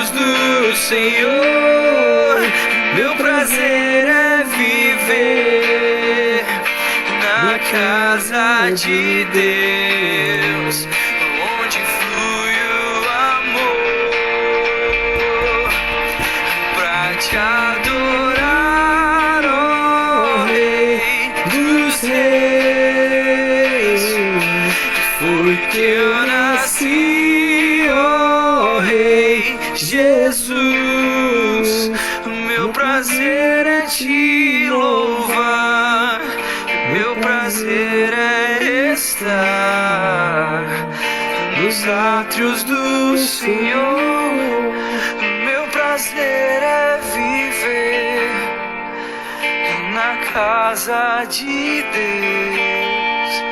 atrios do Senhor. Meu prazer é viver na casa de Deus, onde flui o amor, pra te adorar, ó Rei dos Reis. Foi que eu nasci, ó Rei Jesus. Meu prazer é te louvar, meu prazer é estar nos átrios do Senhor. Meu prazer é viver na casa de Deus,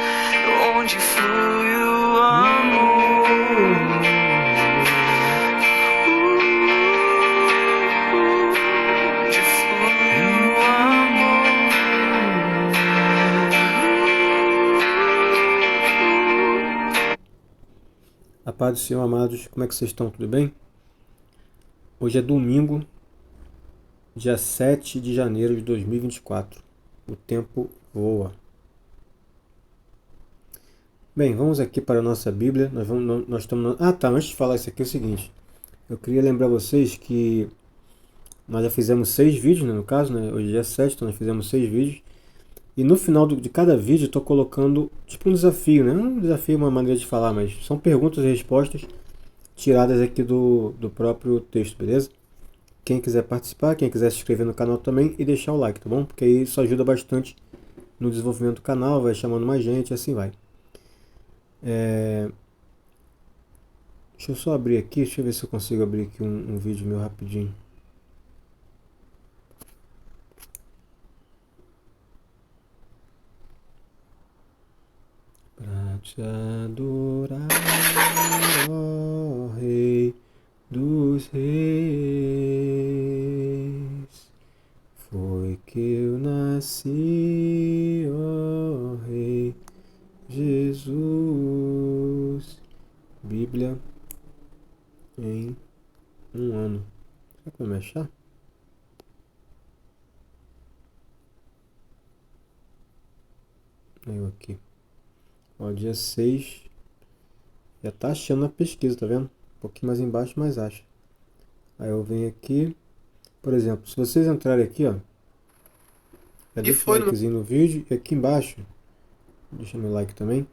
onde flui o amor. Onde flui o amor. A paz do Senhor, amados, como é que vocês estão? Tudo bem? Hoje é domingo, dia 7 de janeiro de 2024. O tempo voa. Bem, vamos aqui para a nossa Bíblia. Nós estamos... antes de falar isso aqui é o seguinte. Eu queria lembrar vocês que nós já fizemos 6 vídeos, né, no caso, né? Hoje é dia 7, então nós fizemos 6 vídeos. E no final de cada vídeo eu estou colocando tipo um desafio, né? Um desafio é uma maneira de falar, mas são perguntas e respostas tiradas aqui do próprio texto, beleza? Quem quiser participar, quem quiser se inscrever no canal também e deixar o like, tá bom? Porque aí isso ajuda bastante no desenvolvimento do canal, vai chamando mais gente e assim vai. Deixa eu só abrir aqui, deixa eu ver se eu consigo abrir aqui um vídeo meu rapidinho. Pra te adorar, ó Rei dos Reis, foi que eu nasci, ó Rei Jesus. Bíblia em um ano. Será que vai me achar? Aí eu aqui. Ó, dia 6. Já tá achando na pesquisa, tá vendo? Um pouquinho mais embaixo, mas acha. Aí eu venho aqui. Por exemplo, se vocês entrarem aqui, ó. Já deixa o likezinho no vídeo. E aqui embaixo, deixa meu like também.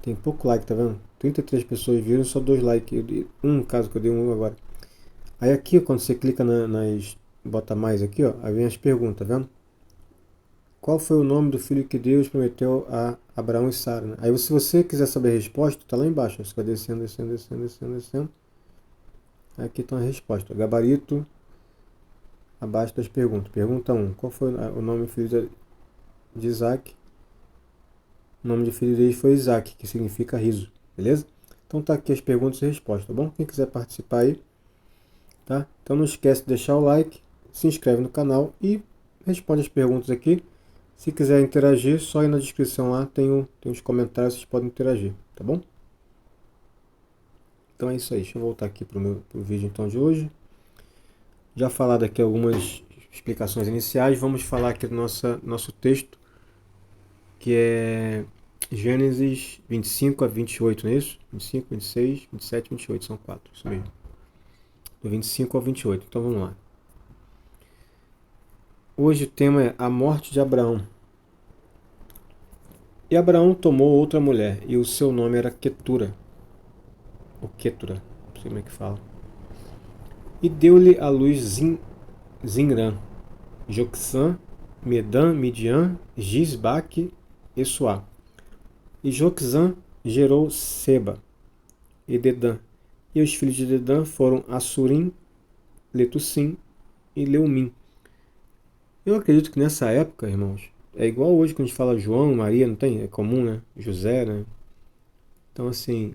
Tem pouco like, tá vendo? 33 pessoas viram, só 2 likes. No caso que eu dei um agora. Aí aqui, quando você clica nas... Bota mais aqui, ó. Aí vem as perguntas, tá vendo? Qual foi o nome do filho que Deus prometeu a Abraão e Sara? Né? Aí se você quiser saber a resposta, tá lá embaixo. Você vai descendo, descendo, descendo, descendo, descendo. Aqui está a resposta. Gabarito abaixo das perguntas. Pergunta 1. Qual foi o nome do filho de Isaac? O nome do filho dele foi Isaac, que significa riso. Beleza? Então tá aqui as perguntas e respostas, tá bom? Quem quiser participar aí, tá? Então não esquece de deixar o like, se inscreve no canal e responde as perguntas aqui. Se quiser interagir, só ir na descrição lá, tem os comentários, vocês podem interagir, tá bom? Então é isso aí, deixa eu voltar aqui pro vídeo então de hoje. Já falado aqui algumas explicações iniciais, vamos falar aqui do nosso texto, que é Gênesis 25 a 28, não é isso? 25, 26, 27, 28, são 4, isso mesmo. Do 25 ao 28, então vamos lá. Hoje o tema é a morte de Abraão. E Abraão tomou outra mulher, e o seu nome era Quetura. Ou Quetura, não sei como é que fala. E deu-lhe à luz Zinrã, Joksã, Medan, Midian, Gisbaque e Suá. E Joksã gerou Seba e Dedã. E os filhos de Dedã foram Assurim, Letussim e Leumim. Eu acredito que nessa época, irmãos, é igual hoje quando a gente fala João, Maria, não tem? É comum, né? José, né? Então, assim,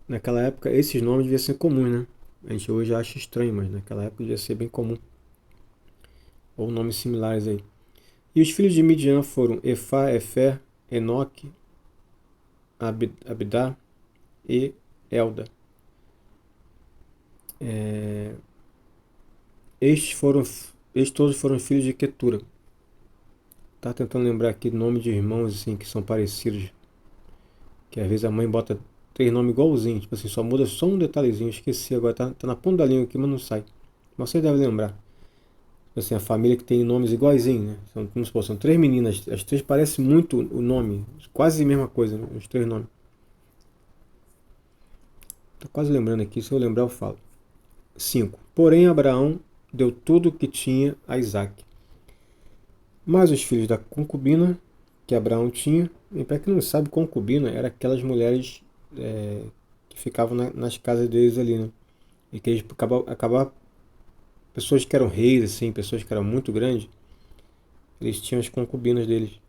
naquela época esses nomes deviam ser comuns, né? A gente hoje acha estranho, mas naquela época devia ser bem comum. Ou nomes similares aí. E os filhos de Midian foram Efá, Efer, Enoque, Abdá e Elda. Estes todos foram filhos de Quetura. Tá tentando lembrar aqui nome de irmãos assim que são parecidos. Que às vezes a mãe bota 3 nomes igualzinhos, tipo assim, só muda só um detalhezinho. Esqueci agora, tá na ponta da língua aqui, mas não sai. Mas você deve lembrar. Tipo assim, a família que tem nomes iguaizinhos, né? Como se fossem 3 meninas, as 3 parecem muito o nome, quase a mesma coisa, né? Os 3 nomes. Tô quase lembrando aqui, se eu lembrar eu falo. 5. Porém Abraão deu tudo o que tinha a Isaque. Mas os filhos da concubina que Abraão tinha, e para quem não sabe, concubina era aquelas mulheres que ficavam nas casas deles ali, né? E que eles acabavam pessoas que eram reis, assim, pessoas que eram muito grandes, eles tinham as concubinas deles.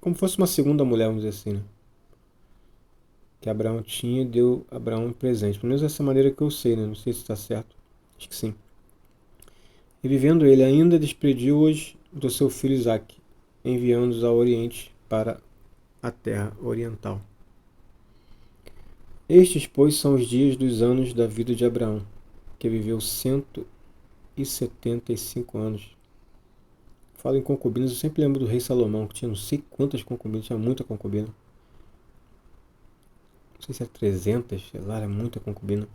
Como fosse uma segunda mulher, vamos dizer assim, né? Que Abraão tinha e deu a Abraão um presente. Pelo menos dessa maneira que eu sei, né? Não sei se está certo. Acho que sim. E vivendo ele ainda, despediu-os do seu filho Isaque, enviando-os ao oriente para a terra oriental. Estes, pois, são os dias dos anos da vida de Abraão, que viveu 175 anos. Falo em concubinas, eu sempre lembro do rei Salomão, que tinha não sei quantas concubinas, tinha muita concubina. Não sei se era 300, sei lá, era muita concubina.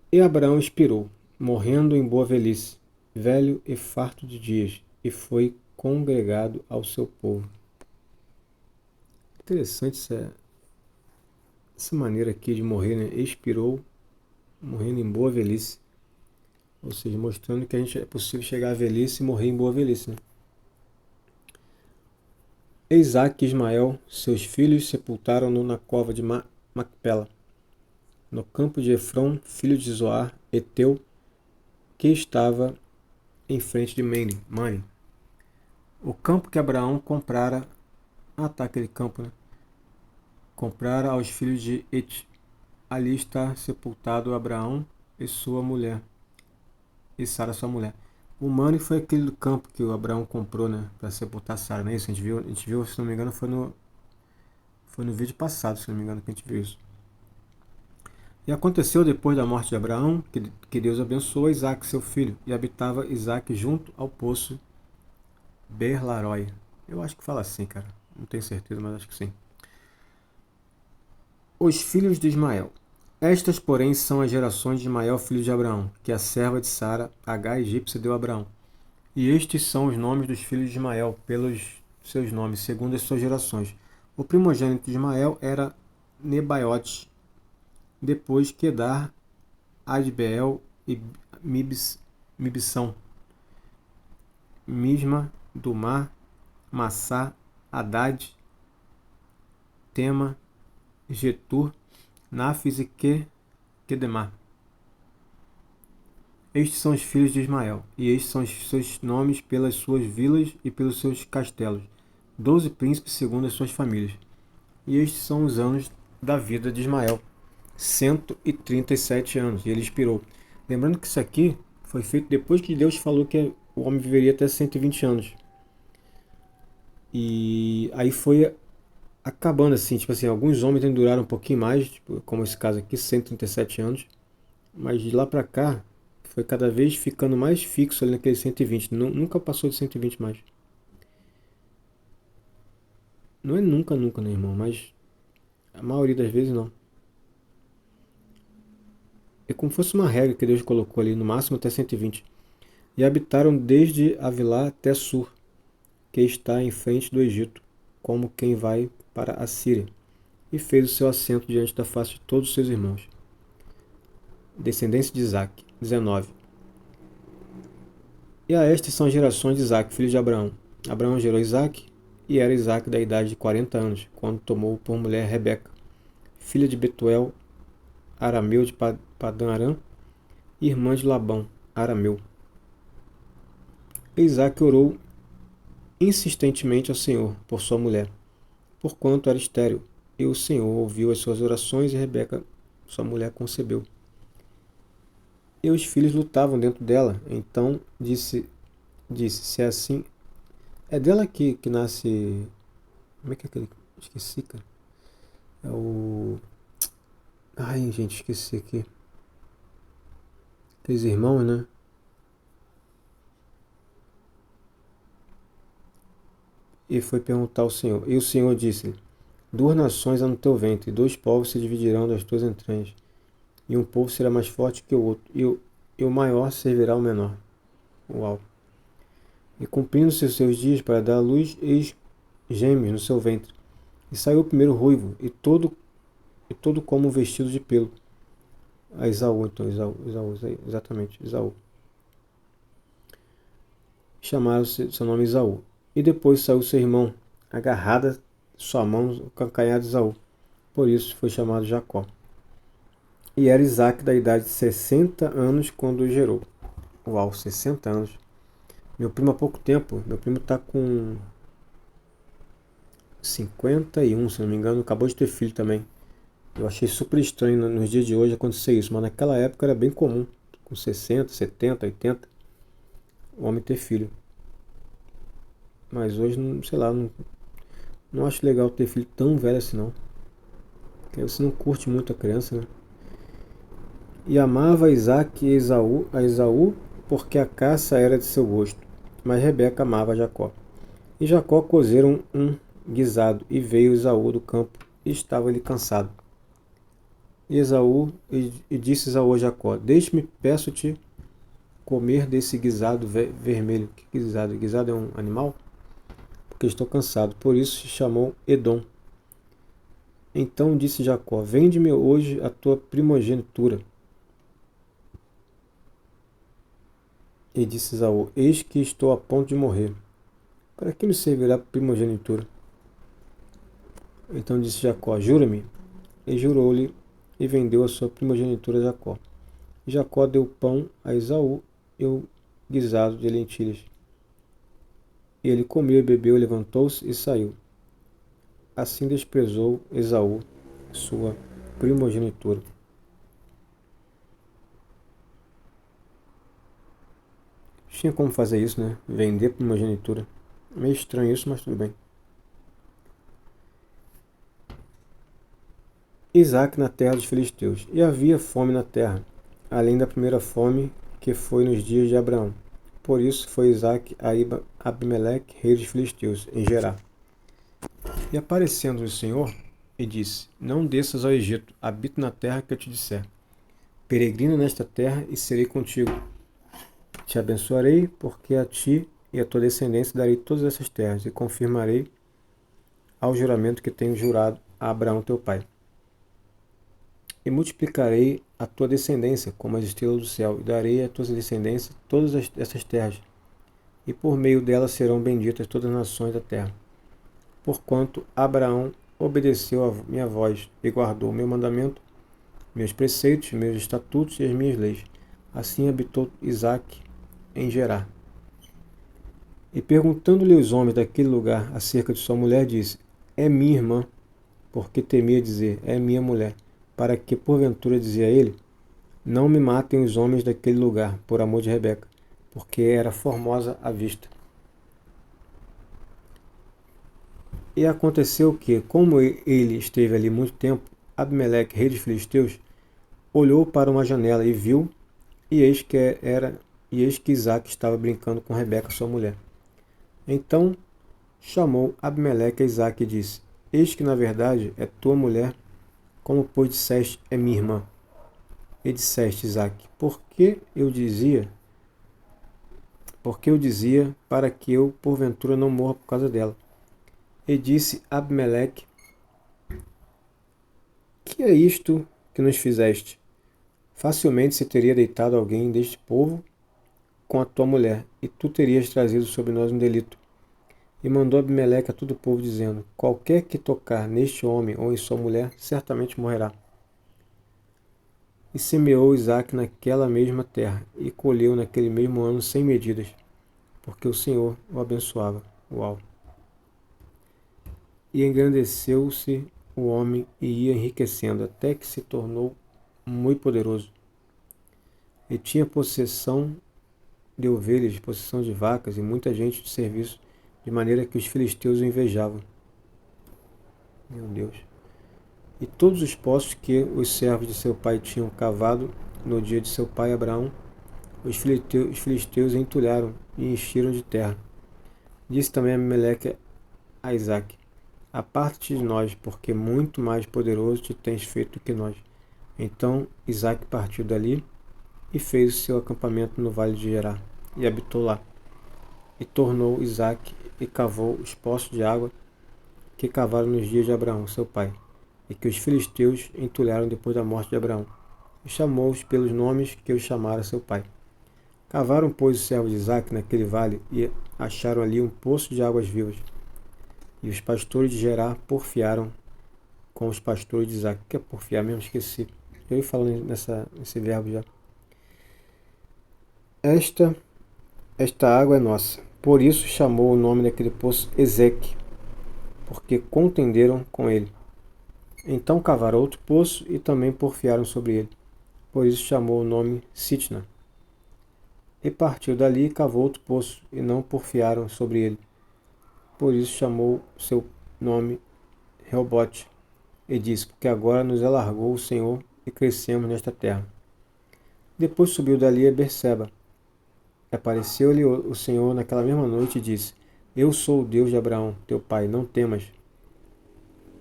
E Abraão expirou, morrendo em boa velhice, velho e farto de dias, e foi congregado ao seu povo. Interessante essa maneira aqui de morrer, né? Expirou, morrendo em boa velhice. Ou seja, mostrando que é possível chegar à velhice e morrer em boa velhice, né? Isaac e Ismael, seus filhos, sepultaram-no na cova de Macpela, no campo de Efron, filho de Zoar, Eteu, que estava em frente de Mane. O campo que Abraão comprara. Ah, tá, aquele campo, né? Comprara aos filhos de Et. Ali está sepultado Abraão e sua mulher. E Sara, sua mulher. O Mane foi aquele do campo que o Abraão comprou, né? Para sepultar Sara, não é isso? A gente viu, se não me engano, foi no vídeo passado, se não me engano, que a gente viu isso. E aconteceu depois da morte de Abraão que Deus abençoou Isaac, seu filho, e habitava Isaac junto ao poço Berlaroi. Eu acho que fala assim, cara. Não tenho certeza, mas acho que sim. Os filhos de Ismael. Estas, porém, são as gerações de Ismael, filho de Abraão, que a serva de Sara, Agar egípcia, deu a Abraão. E estes são os nomes dos filhos de Ismael, pelos seus nomes, segundo as suas gerações. O primogênito de Ismael era Nebaiote, depois Quedar, Adbeel e Mibsão, Misma, Dumá, Massá, Haddad, Tema, Getur, Náfis e Quedemá. Estes são os filhos de Ismael, e estes são os seus nomes pelas suas vilas e pelos seus castelos, 12 príncipes segundo as suas famílias. E estes são os anos da vida de Ismael, 137 anos, e ele expirou. Lembrando que isso aqui foi feito depois que Deus falou que o homem viveria até 120 anos. E aí foi acabando assim, tipo assim, alguns homens duraram um pouquinho mais, tipo, como esse caso aqui, 137 anos, mas de lá pra cá foi cada vez ficando mais fixo ali naquele 120, nunca passou de 120 mais. Não é nunca, né, irmão, mas a maioria das vezes não. É como se fosse uma regra que Deus colocou ali, no máximo até 120. E habitaram desde Avilá até Sur, que está em frente do Egito, como quem vai para a Síria, e fez o seu assento diante da face de todos os seus irmãos. Descendência de Isaque, 19. E a estas são as gerações de Isaque, filho de Abraão. Abraão gerou Isaque, e era Isaque da idade de 40 anos, quando tomou por mulher Rebeca, filha de Betuel, arameu de Padã Arã, irmã de Labão, arameu. E Isaque orou insistentemente ao Senhor por sua mulher, porquanto era estéril, e o Senhor ouviu as suas orações e Rebeca, sua mulher, concebeu. E os filhos lutavam dentro dela, então disse, se é assim, é dela que nasce, como é que é aquele, esqueci, cara, é o Ai, gente, esqueci aqui. Aqueles irmãos, né? E foi perguntar ao Senhor. E o Senhor disse-lhe: duas nações há no teu ventre, e dois povos se dividirão das tuas entranhas. E um povo será mais forte que o outro, e o maior servirá ao menor. Uau! E cumprindo-se os seus dias para dar à luz, eis gêmeos no seu ventre. E saiu o primeiro ruivo, e todo como vestido de pelo. A Esaú, então, Esaú, exatamente, Esaú. Chamaram seu nome Esaú. E depois saiu seu irmão, agarrada sua mão, o calcanhar de Esaú. Por isso foi chamado Jacó. E era Isaque da idade de 60 anos quando o gerou. Uau, 60 anos. Meu primo há pouco tempo, meu primo está com 51, se não me engano, acabou de ter filho também. Eu achei super estranho nos dias de hoje acontecer isso, mas naquela época era bem comum, com 60, 70, 80, o homem ter filho. Mas hoje, sei lá, não acho legal ter filho tão velho assim não. Porque você não curte muito a criança, né? E amava Isaque a Esaú, porque a caça era de seu gosto. Mas Rebeca amava Jacó. E Jacó cozeram um guisado, e veio Esaú do campo, e estava-lhe cansado. E disse Esaú a Jacó: deixe-me, peço-te, comer desse guisado vermelho. Que guisado? Guisado é um animal? Porque estou cansado. Por isso se chamou Edom. Então disse Jacó: vende-me hoje a tua primogenitura. E disse Esaú: eis que estou a ponto de morrer. Para que me servirá a primogenitura? Então disse Jacó: jura-me. E jurou-lhe, e vendeu a sua primogenitura a Jacó. E Jacó deu pão a Esaú e o guisado de lentilhas. E ele comeu e bebeu, levantou-se e saiu. Assim desprezou Esaú sua primogenitura. Tinha como fazer isso, né? Vender primogenitura. Meio estranho isso, mas tudo bem. Isaque na terra dos filisteus. E havia fome na terra, além da primeira fome que foi nos dias de Abraão. Por isso foi Isaque a Abimeleque, rei dos filisteus, em Gerar. E aparecendo o Senhor, e disse: não desças ao Egito, habita na terra que eu te disser. Peregrina nesta terra e serei contigo. Te abençoarei, porque a ti e a tua descendência darei todas essas terras, e confirmarei ao juramento que tenho jurado a Abraão teu pai. E multiplicarei a tua descendência como as estrelas do céu, e darei à tua descendência todas essas terras, e por meio delas serão benditas todas as nações da terra. Porquanto Abraão obedeceu a minha voz, e guardou o meu mandamento, meus preceitos, meus estatutos e as minhas leis. Assim habitou Isaque em Gerar. E perguntando-lhe os homens daquele lugar acerca de sua mulher, disse: é minha irmã, porque temia dizer: é minha mulher, para que porventura dizia ele: não me matem os homens daquele lugar, por amor de Rebeca, porque era formosa à vista. E aconteceu que, como ele esteve ali muito tempo, Abimeleque, rei dos filisteus, olhou para uma janela e viu, e eis que Isaque estava brincando com Rebeca, sua mulher. Então chamou Abimeleque a Isaque e disse: eis que na verdade é tua mulher, como pois disseste, é minha irmã. E disseste, Isaque: Por que eu dizia para que eu porventura não morra por causa dela? E disse Abimeleque: que é isto que nos fizeste? Facilmente se teria deitado alguém deste povo com a tua mulher, e tu terias trazido sobre nós um delito. E mandou Abimeleque a todo o povo, dizendo: qualquer que tocar neste homem ou em sua mulher, certamente morrerá. E semeou Isaque naquela mesma terra, e colheu naquele mesmo ano 100 medidas, porque o Senhor o abençoava. Uau! E engrandeceu-se o homem e ia enriquecendo, até que se tornou muito poderoso. E tinha possessão de ovelhas, possessão de vacas e muita gente de serviço, de maneira que os filisteus o invejavam. Meu Deus! E todos os poços que os servos de seu pai tinham cavado no dia de seu pai Abraão, os filisteus entulharam e encheram de terra. Disse também Abimeleque a Isaque: Aparta-te de nós, porque muito mais poderoso te tens feito do que nós. Então Isaque partiu dali e fez o seu acampamento no vale de Gerar, e habitou lá. E tornou Isaque e cavou os poços de água que cavaram nos dias de Abraão, seu pai, e que os filisteus entulharam depois da morte de Abraão, e chamou-os pelos nomes que os chamara seu pai. Cavaram, pois, os servos de Isaque naquele vale, e acharam ali um poço de águas vivas. E os pastores de Gerar porfiaram com os pastores de Isaque. O que é porfiar mesmo? Esqueci. Eu ia falando nesse verbo já. Esta água é nossa. Por isso chamou o nome daquele poço Ezeque, porque contenderam com ele. Então cavaram outro poço e também porfiaram sobre ele. Por isso chamou o nome Sitna. E partiu dali e cavou outro poço, e não porfiaram sobre ele. Por isso chamou seu nome Reobote, e disse: Porque agora nos alargou o Senhor e crescemos nesta terra. Depois subiu dali a Berseba. Apareceu-lhe o Senhor naquela mesma noite e disse: Eu sou o Deus de Abraão, teu pai, não temas,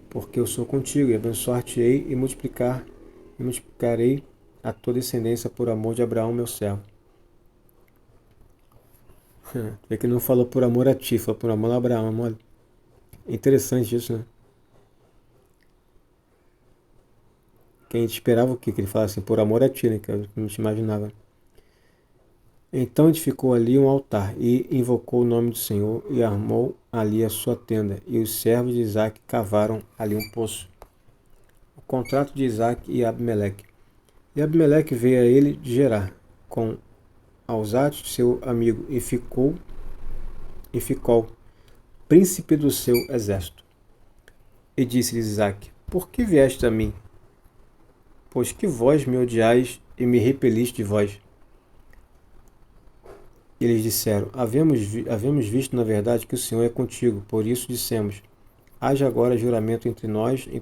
porque eu sou contigo, e abençoar-te-ei e multiplicarei a tua descendência por amor de Abraão, meu servo. Vê que ele não falou por amor a ti, falou por amor a Abraão, mole. Interessante isso, né? Quem esperava o quê? Que ele falasse assim, por amor a ti, né? Que eu não te imaginava. Então edificou ali um altar e invocou o nome do Senhor e armou ali a sua tenda. E os servos de Isaque cavaram ali um poço. O contrato de Isaque e Abimeleque. E Abimeleque veio a ele de Gerar, com Alzate, seu amigo, e ficou príncipe do seu exército. E disse-lhe Isaque: Por que vieste a mim? Pois que vós me odiais e me repeliste de vós. E eles disseram: Havemos visto, na verdade, que o Senhor é contigo. Por isso dissemos: Haja agora juramento entre nós e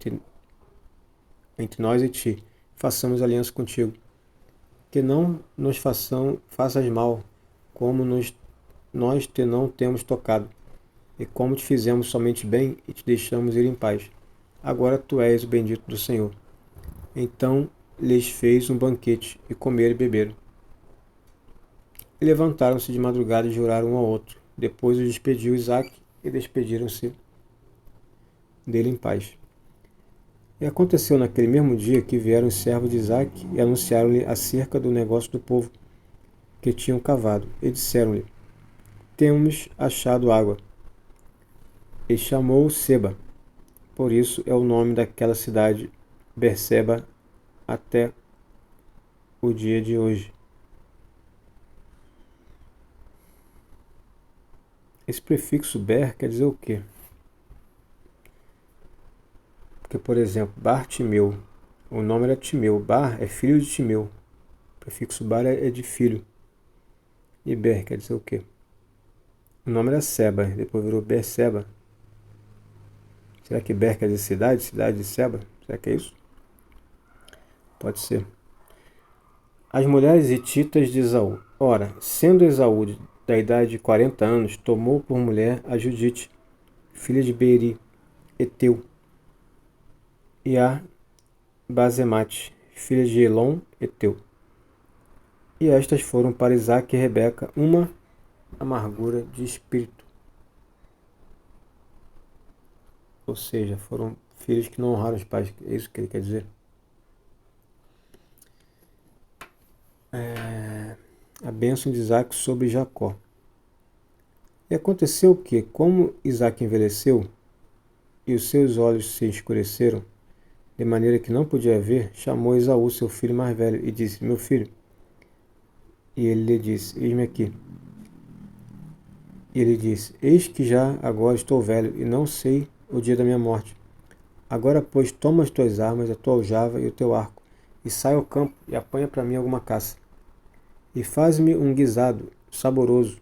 ti. Façamos aliança contigo. Que não nos faças mal, como nós te não temos tocado, e como te fizemos somente bem e te deixamos ir em paz. Agora tu és o bendito do Senhor. Então lhes fez um banquete, e comeram e beberam. E levantaram-se de madrugada e juraram um ao outro. Depois os despediu Isaque, e despediram-se dele em paz. E aconteceu naquele mesmo dia que vieram os servos de Isaque e anunciaram-lhe acerca do negócio do povo que tinham cavado. E disseram-lhe: Temos achado água. E chamou Seba. Por isso é o nome daquela cidade Berseba até o dia de hoje. Esse prefixo Ber quer dizer o quê? Porque, por exemplo, Bartimeu, o nome era Timeu. Bar é filho de Timeu. O prefixo Bar é de filho. E Ber quer dizer o quê? O nome era Seba, depois virou Berseba. Será que Ber quer dizer cidade? Cidade de Seba? Será que é isso? Pode ser. As mulheres hititas de Esaú. Ora, sendo Esaú da idade de 40 anos, tomou por mulher a Judite, filha de Beeri, Eteu, e a Basemate, filha de Elon, Eteu. E estas foram para Isaque e Rebeca uma amargura de espírito. Ou seja, foram filhos que não honraram os pais. É isso que ele quer dizer. A bênção de Isaque sobre Jacó. E aconteceu que, como Isaque envelheceu e os seus olhos se escureceram, de maneira que não podia ver, chamou Esaú, seu filho mais velho, e disse: Meu filho. E ele lhe disse: Eis-me aqui. E ele disse: Eis que já agora estou velho, e não sei o dia da minha morte. Agora, pois, toma as tuas armas, a tua aljava e o teu arco, e sai ao campo, e apanha para mim alguma caça. E faz-me um guisado saboroso,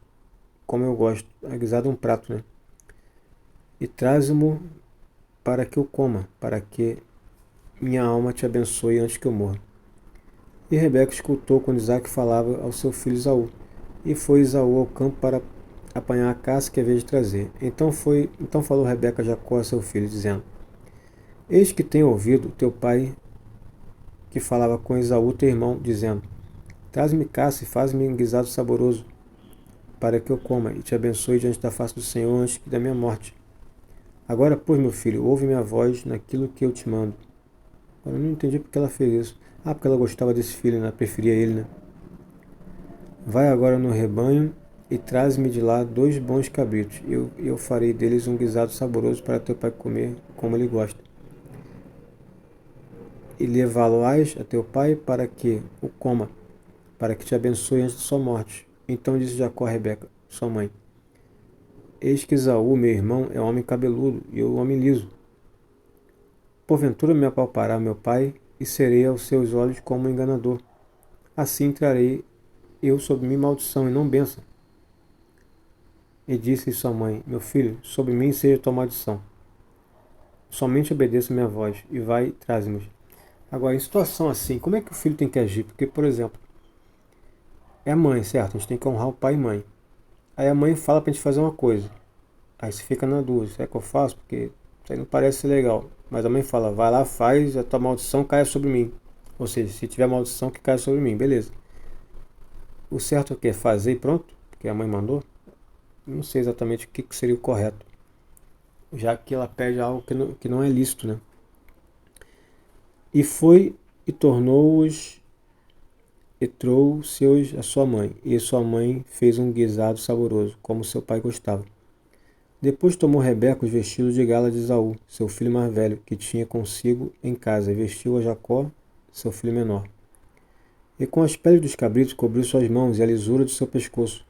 como eu gosto. A guisado é um prato, né? E traze-mo para que eu coma, para que minha alma te abençoe antes que eu morra. E Rebeca escutou quando Isaque falava ao seu filho Esaú. E foi Esaú ao campo para apanhar a caça que havia de trazer. Então falou Rebeca a Jacó, seu filho, dizendo: Eis que tenho ouvido teu pai que falava com Esaú, teu irmão, dizendo: Traz-me caça e faz-me um guisado saboroso, para que eu coma e te abençoe diante da face do Senhor antes da minha morte. Agora, pois, meu filho, ouve minha voz naquilo que eu te mando. Eu não entendi porque ela fez isso. Porque ela gostava desse filho, né? Preferia ele, né? Vai agora no rebanho e traz-me de lá 2 bons cabritos. Eu farei deles um guisado saboroso para teu pai comer como ele gosta. E levá-lo-ás a teu pai para que o coma, para que te abençoe antes de sua morte. Então disse Jacó a Rebeca, sua mãe: Eis que Esaú, meu irmão, é homem cabeludo e eu homem liso. Porventura me apalpará meu pai e serei aos seus olhos como um enganador. Assim trarei eu sobre mim maldição e não bênção. E disse sua mãe: Meu filho, sobre mim seja tua maldição. Somente obedeça minha voz e vai e traz-me. Agora, em situação assim, como é que o filho tem que agir? Porque, por exemplo, é a mãe, certo? A gente tem que honrar o pai e mãe. Aí a mãe fala pra gente fazer uma coisa. Aí você fica na dúvida: será que eu faço? Porque isso aí não parece ser legal. Mas a mãe fala: vai lá, faz, a tua maldição caia sobre mim. Ou seja, se tiver maldição, que caia sobre mim. Beleza. O certo é o quê? Fazer e pronto? Porque a mãe mandou? Não sei exatamente o que seria o correto. Já que ela pede algo que não é lícito, né? E foi e tornou-os e trouxe-os a sua mãe. E sua mãe fez um guisado saboroso, como seu pai gostava. Depois tomou Rebeca os vestidos de gala de Esaú, seu filho mais velho, que tinha consigo em casa, e vestiu a Jacó, seu filho menor. E com as peles dos cabritos cobriu suas mãos e a lisura de seu pescoço,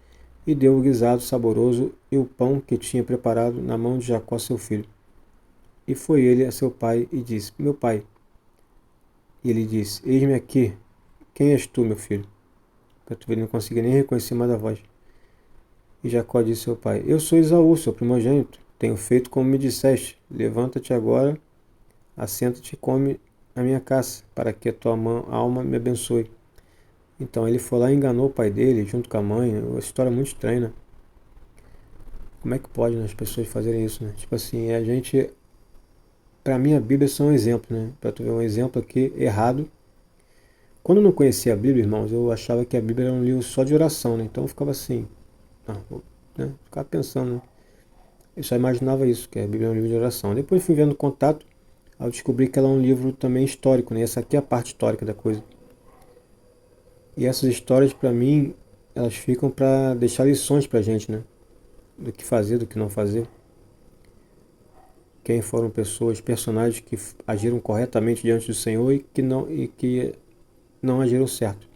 e deu o guisado saboroso e o pão que tinha preparado na mão de Jacó, seu filho. E foi ele a seu pai e disse: Meu pai. E ele disse: Eis-me aqui. Quem és tu, meu filho? Para tu ver, ele não conseguia nem reconhecer mais a voz. E Jacó disse ao seu pai: Eu sou Esaú, seu primogênito. Tenho feito como me disseste. Levanta-te agora, assenta-te e come a minha caça, para que a tua alma me abençoe. Então ele foi lá e enganou o pai dele, junto com a mãe. Uma história muito estranha, né? Como é que pode, né, as pessoas fazerem isso, né? Tipo assim, a gente... Para mim a Bíblia é só um exemplo, né? Para tu ver um exemplo aqui errado. Quando eu não conhecia a Bíblia, irmãos, eu achava que a Bíblia era um livro só de oração, né? Então eu ficava assim... né? Ficava pensando, né? Eu só imaginava isso, que a Bíblia é um livro de oração. Depois fui vendo contato, ao descobrir que ela é um livro também histórico, né? Essa aqui é a parte histórica da coisa. E essas histórias, para mim, elas ficam para deixar lições pra gente, né? Do que fazer, do que não fazer. Quem foram pessoas, personagens que agiram corretamente diante do Senhor e que não agiram certo.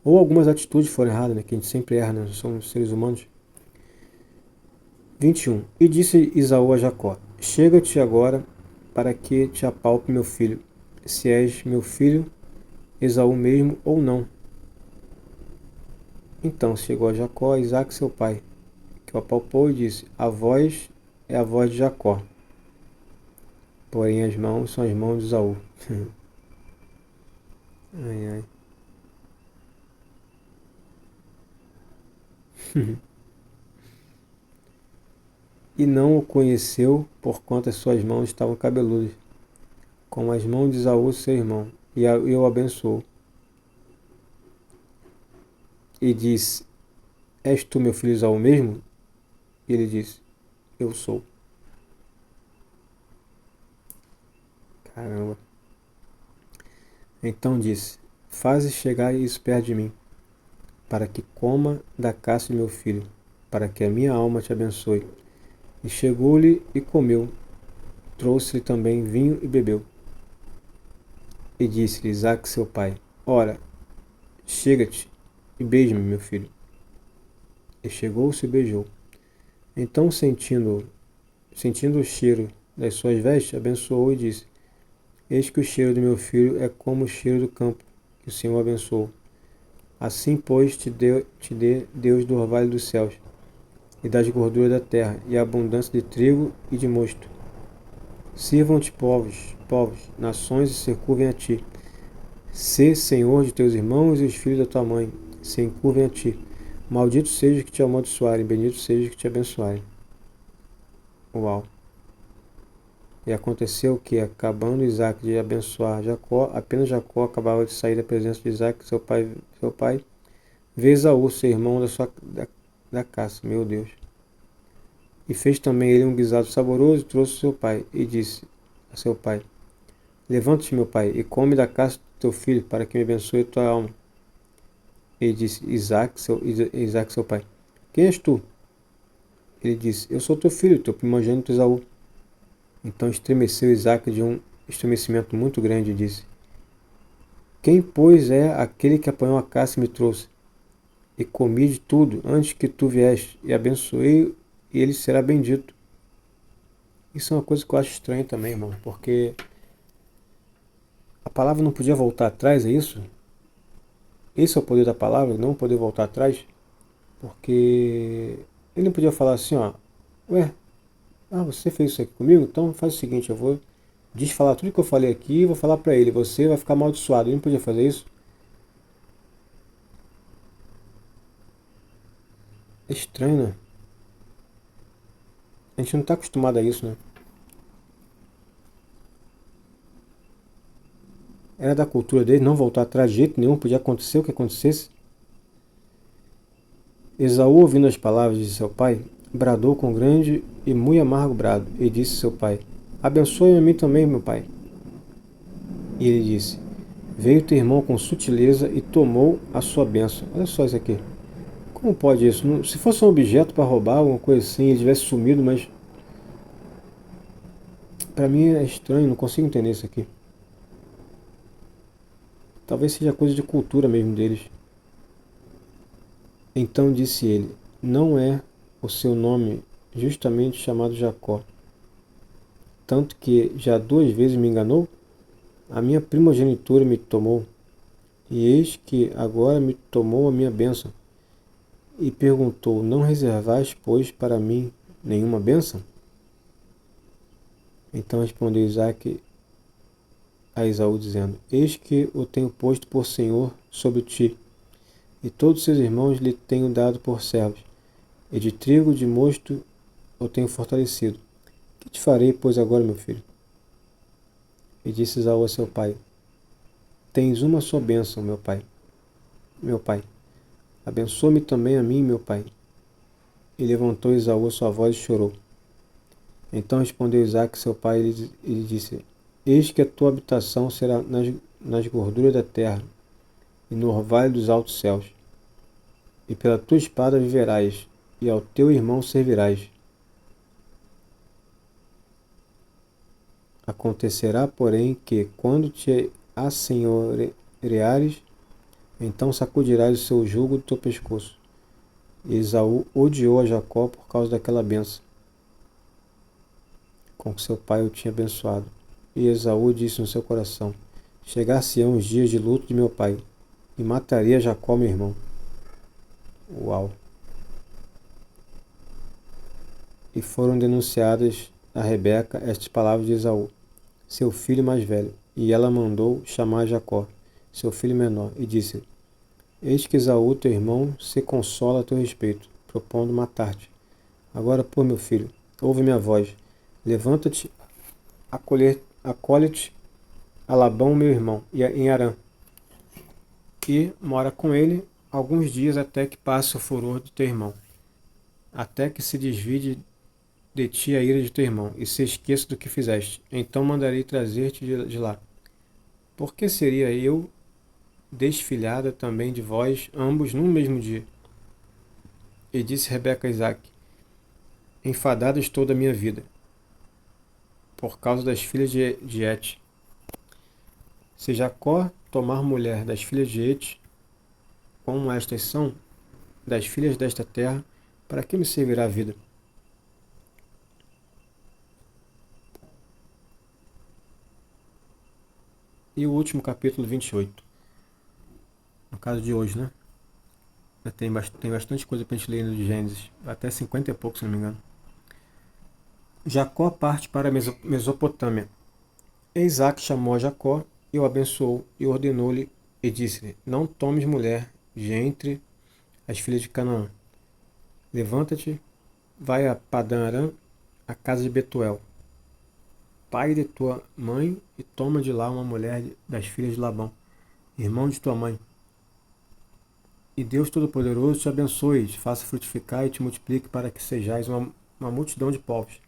Ou algumas atitudes foram erradas, né? Que a gente sempre erra, né? Somos seres humanos. 21. E disse Esaú a Jacó: Chega-te agora para que te apalpe meu filho, se és meu filho Esaú mesmo ou não. Então chegou a Jacó a Isaque seu pai, que o apalpou e disse: A voz é a voz de Jacó, porém as mãos são as mãos de Esaú. Ai, ai. E não o conheceu, porquanto as suas mãos estavam cabeludas, como as mãos de Esaú, seu irmão, e o abençoou. E disse: És tu meu filho Esaú mesmo? E ele disse: Eu sou. Caramba. Então disse: Faze chegar isso perto de mim, para que coma da caça de meu filho, para que a minha alma te abençoe. E chegou-lhe e comeu. Trouxe-lhe também vinho e bebeu. E disse-lhe Isaque seu pai: Ora, chega-te e beija-me, meu filho. E chegou-se e beijou. Então, sentindo o cheiro das suas vestes, abençoou e disse: Eis que o cheiro do meu filho é como o cheiro do campo, que o Senhor abençoou. Assim, pois, te dê Deus do orvalho dos céus, e das gorduras da terra, e a abundância de trigo e de mosto. Sirvam-te povos, povos, nações se curvem a ti. Sê senhor de teus irmãos e os filhos da tua mãe, se encurvem a ti. Maldito seja que te amaldiçoarem, bendito seja que te abençoarem. Uau! E aconteceu que, acabando Isaac de abençoar Jacó, apenas Jacó acabava de sair da presença de Isaac, seu pai, vê Esaú, seu irmão da caça, meu Deus. E fez também ele um guisado saboroso e trouxe seu pai, e disse a seu pai: Levanta-te, meu pai, e come da caça do teu filho, para que me abençoe a tua alma. E disse Isaac, seu pai: Quem és tu? Ele disse: Eu sou teu filho, teu primogênito Esaú. Então estremeceu Isaac de um estremecimento muito grande e disse: Quem, pois, é aquele que apanhou a caça e me trouxe? E comi de tudo antes que tu vieste, e abençoei, e ele será bendito. Isso é uma coisa que eu acho estranha também, irmão, porque a palavra não podia voltar atrás, é isso? Esse é o poder da palavra, não poder voltar atrás? Porque ele não podia falar assim, ó, ué, você fez isso aqui comigo? Então faz o seguinte, eu vou desfalar tudo que eu falei aqui e vou falar pra ele, você vai ficar amaldiçoado. Ele não podia fazer isso? É estranho, né? A gente não está acostumado a isso, né? Era da cultura dele não voltar atrás de jeito nenhum, podia acontecer o que acontecesse. Esaú, ouvindo as palavras de seu pai, bradou com grande e muito amargo brado, e disse a seu pai: Abençoe-me a mim também, meu pai. E ele disse: Veio teu irmão com sutileza e tomou a sua bênção. Olha só isso aqui. Como pode isso? Se fosse um objeto para roubar, alguma coisa assim, ele tivesse sumido, mas para mim é estranho, não consigo entender isso aqui. Talvez seja coisa de cultura mesmo deles. Então disse ele: Não é o seu nome justamente chamado Jacó, tanto que já 2 vezes me enganou? A minha primogenitura me tomou, e eis que agora me tomou a minha bênção. E perguntou: Não reservais, pois, para mim nenhuma bênção? Então respondeu Isaque a Esaú, dizendo: Eis que o tenho posto por senhor sobre ti, e todos seus irmãos lhe tenho dado por servos, e de trigo de mosto o tenho fortalecido. Que te farei, pois, agora, meu filho? E disse Esaú a seu pai: Tens uma só bênção, meu pai. Abençoa-me também a mim, meu pai. E levantou Esaú a sua voz e chorou. Então respondeu Isaque, seu pai, e lhe disse: Eis que a tua habitação será nas gorduras da terra, e no orvalho dos altos céus. E pela tua espada viverás, e ao teu irmão servirás. Acontecerá, porém, que, quando te assenhoreares, então sacudirás o seu jugo do teu pescoço. E Esaú odiou a Jacó por causa daquela bênção com que seu pai o tinha abençoado. E Esaú disse no seu coração: Chegar-se-ão os dias de luto de meu pai, e mataria Jacó, meu irmão. Uau! E foram denunciadas a Rebeca estas palavras de Esaú, seu filho mais velho, e ela mandou chamar Jacó, seu filho menor, e disse: Eis que Esaú, teu irmão, se consola a teu respeito, propondo matar-te. Agora, pô, meu filho, ouve minha voz. Levanta-te, acolhe-te a Labão, meu irmão, em Harã, e mora com ele alguns dias até que passe o furor do teu irmão, até que se desvie de ti a ira de teu irmão, e se esqueça do que fizeste. Então mandarei trazer-te de lá. Porque seria eu desfilhada também de vós, ambos num mesmo dia? E disse Rebeca a Isaque: Enfadada estou da minha vida, por causa das filhas de Et. Se Jacó tomar mulher das filhas de Et, como estas são, das filhas desta terra, para que me servirá a vida? E o último capítulo 28. No caso de hoje, né? Tem bastante coisa para a gente ler no de Gênesis. Até 50 e pouco, se não me engano. Jacó parte para a Mesopotâmia. Isaac chamou a Jacó e o abençoou e ordenou-lhe e disse-lhe: Não tomes mulher de entre as filhas de Canaã. Levanta-te, vai a Padã-Arã, a casa de Betuel, pai de tua mãe, e toma de lá uma mulher das filhas de Labão, irmão de tua mãe. E Deus Todo-Poderoso te abençoe, te faça frutificar e te multiplique para que sejais uma multidão de povos,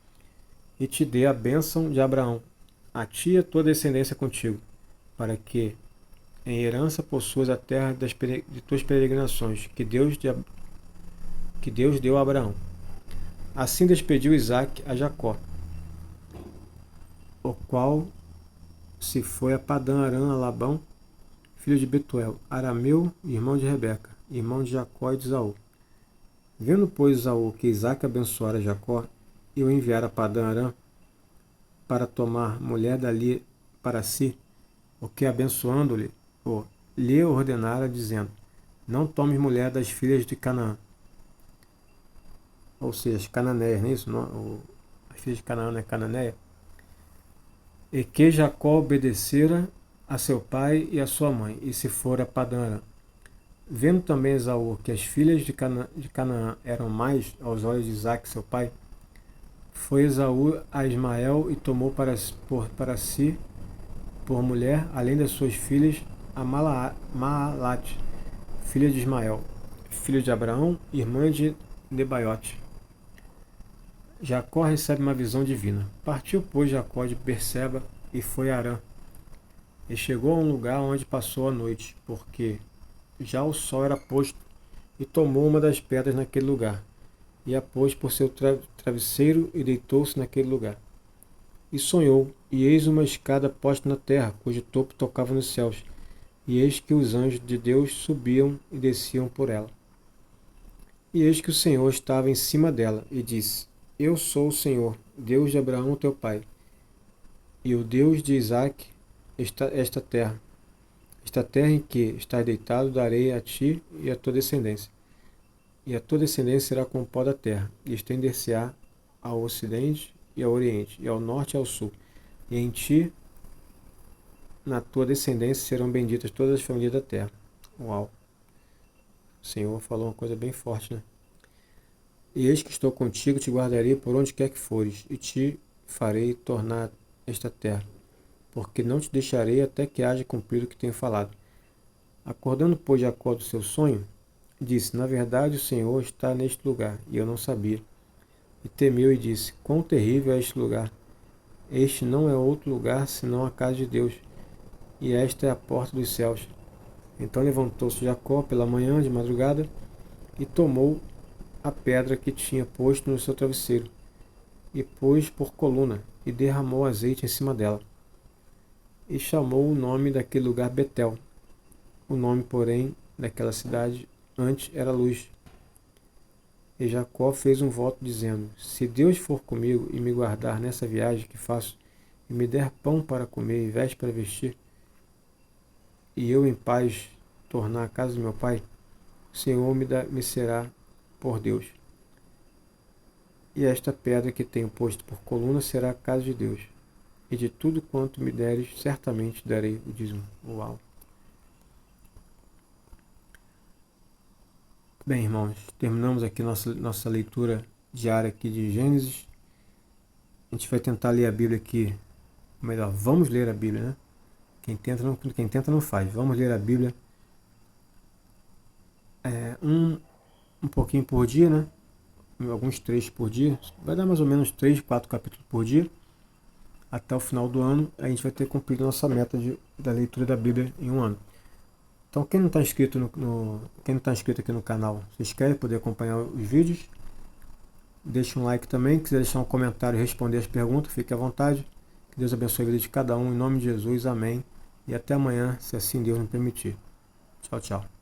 e te dê a bênção de Abraão, a ti e a tua descendência contigo, para que em herança possuas a terra de tuas peregrinações, que Deus deu a Abraão. Assim despediu Isaque a Jacó, o qual se foi a Padã-Arã a Labão, filho de Betuel, arameu, irmão de Rebeca, irmão de Jacó e de Esaú. Vendo, pois, Esaú que Isaque abençoara Jacó e o enviara a Padã-Arã para tomar mulher dali para si, o que abençoando-lhe, lhe ordenara, dizendo: Não tomes mulher das filhas de Canaã. Ou seja, Cananéia, não é isso? Não, as filhas de Canaã não é Cananéia? E que Jacó obedecera a seu pai e a sua mãe, e se fora a Padã-Arã. Vendo também Esaú que as filhas de Canaã eram mais aos olhos de Isaque, seu pai, foi Esaú a Ismael e tomou para si por mulher, além das suas filhas, a Maalate, filha de Ismael, filho de Abraão, irmã de Nebaiote. Jacó recebe uma visão divina. Partiu, pois, Jacó de Berseba e foi a Harã. E chegou a um lugar onde passou a noite, porque já o sol era posto, e tomou uma das pedras naquele lugar, e a pôs por seu travesseiro, e deitou-se naquele lugar. E sonhou, e eis uma escada posta na terra, cujo topo tocava nos céus, e eis que os anjos de Deus subiam e desciam por ela. E eis que o Senhor estava em cima dela, e disse: Eu sou o Senhor, Deus de Abraão teu pai, e o Deus de Isaque, esta terra em que estás deitado, darei a ti e à tua descendência. E a tua descendência será como o pó da terra, e estender-se-á ao ocidente e ao oriente, e ao norte e ao sul. E em ti, na tua descendência, serão benditas todas as famílias da terra. Uau! O Senhor falou uma coisa bem forte, né? E eis que estou contigo, te guardarei por onde quer que fores, e te farei tornar esta terra, porque não te deixarei até que haja cumprido o que tenho falado. Acordando, pois, Jacó do seu sonho, disse: Na verdade, o Senhor está neste lugar, e eu não sabia. E temeu e disse: Quão terrível é este lugar! Este não é outro lugar senão a casa de Deus, e esta é a porta dos céus. Então levantou-se Jacó pela manhã de madrugada e tomou a pedra que tinha posto no seu travesseiro, e pôs por coluna, e derramou azeite em cima dela. E chamou o nome daquele lugar Betel. O nome, porém, daquela cidade antes era Luz. E Jacó fez um voto dizendo: Se Deus for comigo e me guardar nessa viagem que faço, e me der pão para comer e vestes para vestir, e eu em paz tornar a casa do meu pai, o Senhor me será por Deus. E esta pedra que tenho posto por coluna será a casa de Deus. E de tudo quanto me deres, certamente darei o dízimo. Uau! Bem, irmãos, terminamos aqui nossa leitura diária aqui de Gênesis. A gente vai tentar ler a Bíblia aqui, melhor, vamos ler a Bíblia, né? Quem tenta não faz. Vamos ler a Bíblia um pouquinho por dia, né? Alguns trechos por dia. Vai dar mais ou menos 3, 4 capítulos por dia. Até o final do ano, a gente vai ter cumprido nossa meta da leitura da Bíblia em um ano. Então, quem não está inscrito quem não está inscrito aqui no canal, se inscreve para poder acompanhar os vídeos. Deixa um like também. Se quiser deixar um comentário e responder as perguntas, fique à vontade. Que Deus abençoe a vida de cada um. Em nome de Jesus, amém. E até amanhã, se assim Deus nos permitir. Tchau, tchau.